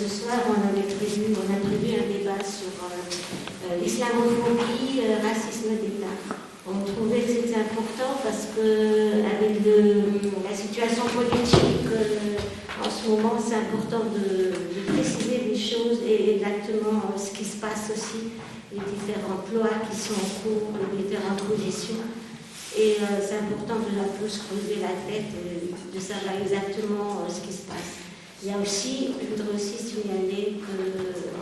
ce soir, on a prévu un débat sur l'islamophobie, racisme d'État. On trouvait que c'était important parce que avec la situation politique en ce moment, c'est important de préciser les choses et exactement ce qui se passe aussi, les différentes lois qui sont en cours, les différentes positions. Et c'est important de la plus creuser la tête, de savoir exactement ce qui se passe. Il y a aussi, je voudrais aussi signaler que,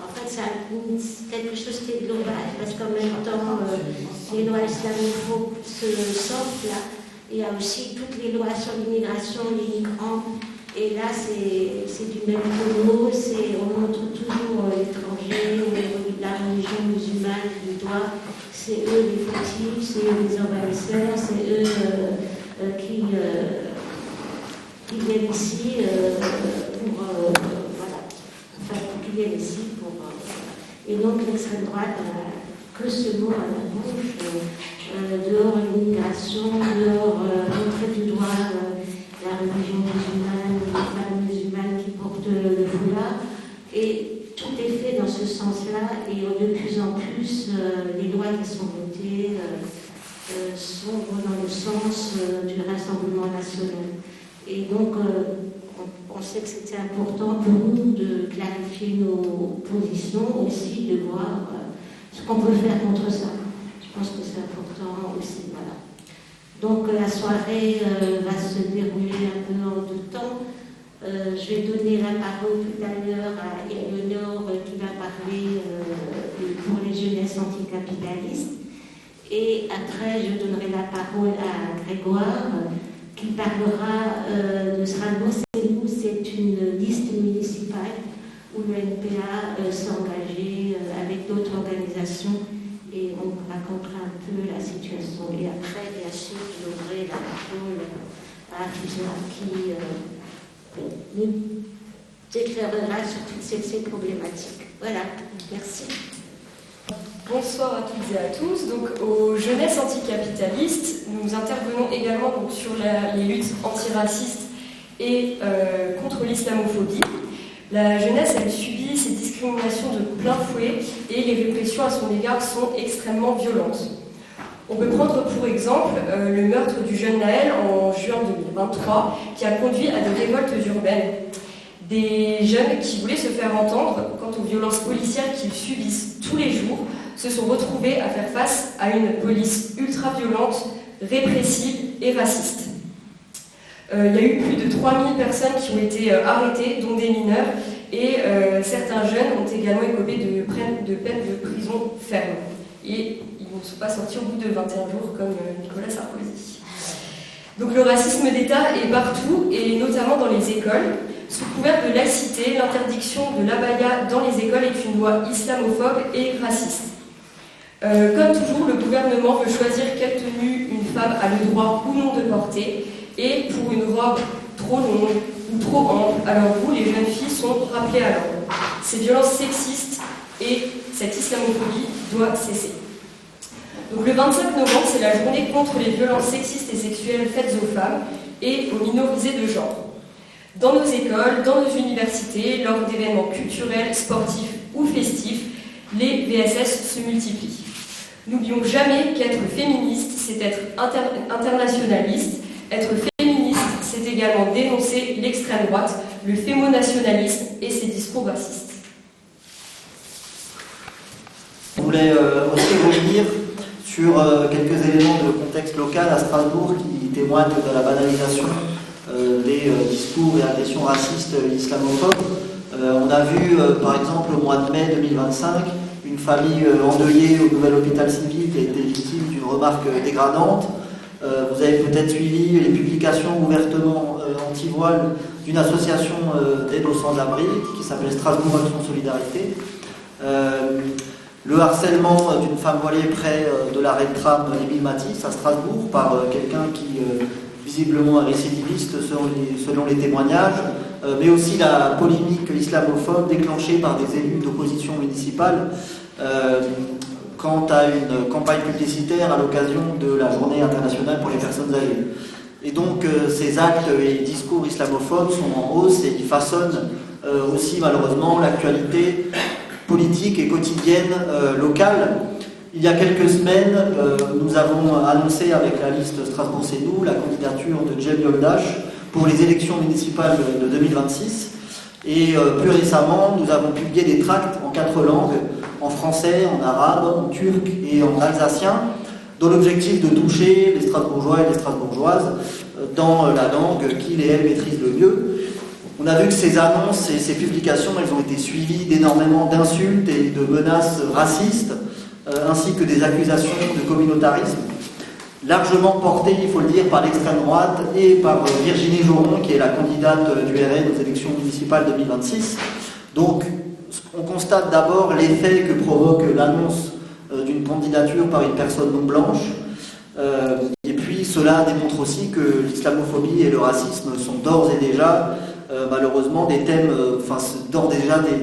en fait, c'est quelque chose qui est global, parce qu'en même temps, les lois islamophobes se sortent là. Il y a aussi toutes les lois sur l'immigration, les migrants. Et là, c'est du même mot, on montre toujours l'étranger, la religion musulmane du doigt. C'est eux les fautifs, c'est eux les envahisseurs, c'est eux qui viennent ici qui viennent ici pour. Et donc l'extrême droite n'a que ce mot à la bouche, dehors l'immigration, dehors montrer du doigt la religion musulmane, les femmes musulmanes qui portent le foulard. Et tout est fait dans ce sens-là, et de plus en plus, les lois qui sont votées sont dans le sens du Rassemblement national. Et donc, on sait que c'était important pour nous de clarifier nos positions, aussi de voir ce qu'on peut faire contre ça. Je pense que c'est important aussi, voilà. Donc, la soirée va se dérouler un peu en deux temps. Je vais donner la parole tout à l'heure à Éléonore qui va parler pour les jeunesses anticapitalistes. Et après, je donnerai la parole à Grégoire qui parlera de Strasbourg. C'est une liste municipale où le NPA s'est engagé avec d'autres organisations et on racontera un peu la situation. Et après, bien sûr, je donnerai la parole à Afisa qui nous éclairera sur toutes ces problématiques. Voilà, merci. Bonsoir à toutes et à tous. Donc, aux Jeunesses anticapitalistes, nous intervenons également donc, sur les luttes antiracistes et contre l'islamophobie. La jeunesse, elle subit ces discriminations de plein fouet et les répressions à son égard sont extrêmement violentes. On peut prendre pour exemple le meurtre du jeune Naël en juin 2023 qui a conduit à des révoltes urbaines. Des jeunes qui voulaient se faire entendre quant aux violences policières qu'ils subissent tous les jours se sont retrouvés à faire face à une police ultra-violente, répressive et raciste. Il y a eu plus de 3000 personnes qui ont été arrêtées, dont des mineurs, et certains jeunes ont également écopé de peines de prison ferme. Et ils ne sont pas sortis au bout de 21 jours comme Nicolas Sarkozy. Donc le racisme d'État est partout, et notamment dans les écoles. Sous couvert de laïcité, l'interdiction de l'abaya dans les écoles est une loi islamophobe et raciste. Comme toujours, le gouvernement veut choisir quelle tenue une femme a le droit ou non de porter, et pour une robe trop longue ou trop ample, alors vous, les jeunes filles, sont rappelées à l'ordre. Ces violences sexistes et cette islamophobie doivent cesser. Donc le 25 novembre, c'est la journée contre les violences sexistes et sexuelles faites aux femmes et aux minorisés de genre. Dans nos écoles, dans nos universités, lors d'événements culturels, sportifs ou festifs, les VSS se multiplient. N'oublions jamais qu'être féministe, c'est être internationaliste. Être féministe, c'est également dénoncer l'extrême droite, le fémonationalisme et ses discours racistes. On voulait aussi revenir sur quelques éléments de contexte local à Strasbourg qui témoignent de la banalisation des discours et agressions racistes islamophobes. On a vu, par exemple, au mois de mai 2025, une famille endeuillée au nouvel hôpital civil qui a été victime d'une remarque dégradante. Vous avez peut-être suivi les publications ouvertement anti-voile d'une association d'aide aux sans-abri qui s'appelle Strasbourg Action Solidarité. Le harcèlement d'une femme voilée près de l'arrêt de tram Émile Matisse à Strasbourg par quelqu'un qui visiblement est récidiviste selon les témoignages, mais aussi la polémique islamophobe déclenchée par des élus d'opposition municipale quant à une campagne publicitaire à l'occasion de la Journée internationale pour les personnes âgées. Et donc ces actes et discours islamophobes sont en hausse et ils façonnent aussi malheureusement l'actualité politique et quotidienne locale. Il y a quelques semaines, nous avons annoncé avec la liste Strasbourg c'est nous la candidature de Cem Yoldaş pour les élections municipales de 2026. Et plus récemment, nous avons publié des tracts en 4 langues, en français, en arabe, en turc et en alsacien, dans l'objectif de toucher les Strasbourgeois et les Strasbourgeoises dans la langue qu'ils et elles maîtrisent le mieux. On a vu que ces annonces et ces publications, elles ont été suivies d'énormément d'insultes et de menaces racistes, ainsi que des accusations de communautarisme, largement portées, il faut le dire, par l'extrême droite et par Virginie Joron, qui est la candidate du RN aux élections municipales 2026. Donc, on constate d'abord l'effet que provoque l'annonce d'une candidature par une personne non blanche. Et puis, cela démontre aussi que l'islamophobie et le racisme sont d'ores et déjà, malheureusement, des thèmes,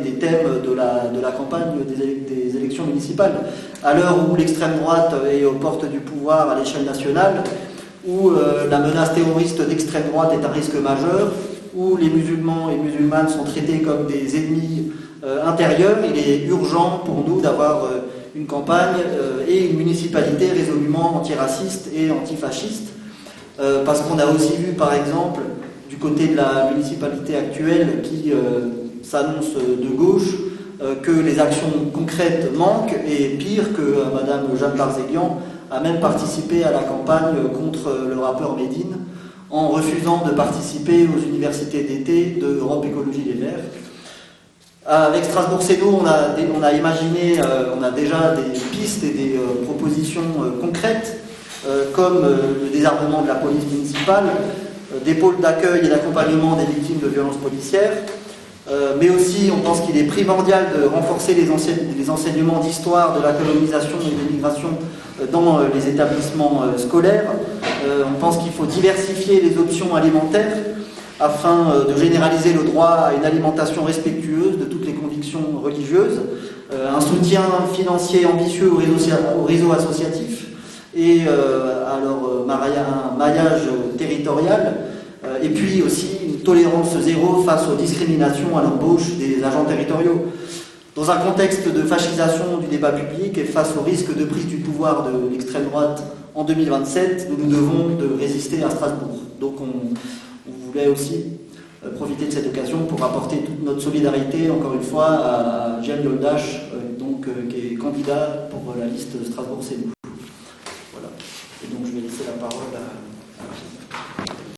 des thèmes de la campagne des élections municipales. À l'heure où l'extrême droite est aux portes du pouvoir à l'échelle nationale, où la menace terroriste d'extrême droite est un risque majeur, où les musulmans et musulmanes sont traités comme des ennemis intérieurs, il est urgent pour nous d'avoir une campagne et une municipalité résolument antiraciste et antifasciste, parce qu'on a aussi vu, par exemple, du côté de la municipalité actuelle qui s'annonce de gauche, que les actions concrètes manquent, et pire que Madame Jeanne Barzéguian a même participé à la campagne contre le rappeur Médine en refusant de participer aux universités d'été de Europe Écologie Les Verts. Avec Strasbourg c'est nous, on a imaginé, on a déjà des pistes et des propositions concrètes, comme le désarmement de la police municipale, des pôles d'accueil et d'accompagnement des victimes de violences policières, mais aussi on pense qu'il est primordial de renforcer les enseignements d'histoire de la colonisation et de l'immigration dans les établissements scolaires. On pense qu'il faut diversifier les options alimentaires afin de généraliser le droit à une alimentation respectueuse de toutes les convictions religieuses, un soutien financier ambitieux au réseau associatif et un maillage territorial, et puis aussi une tolérance zéro face aux discriminations à l'embauche des agents territoriaux. Dans un contexte de fascisation du débat public et face au risque de prise du pouvoir de l'extrême droite en 2027, nous devons de résister à Strasbourg. Donc on voulait aussi profiter de cette occasion pour apporter toute notre solidarité, encore une fois, à Cem Yoldaş, qui est candidat pour la liste Strasbourg c'est nous.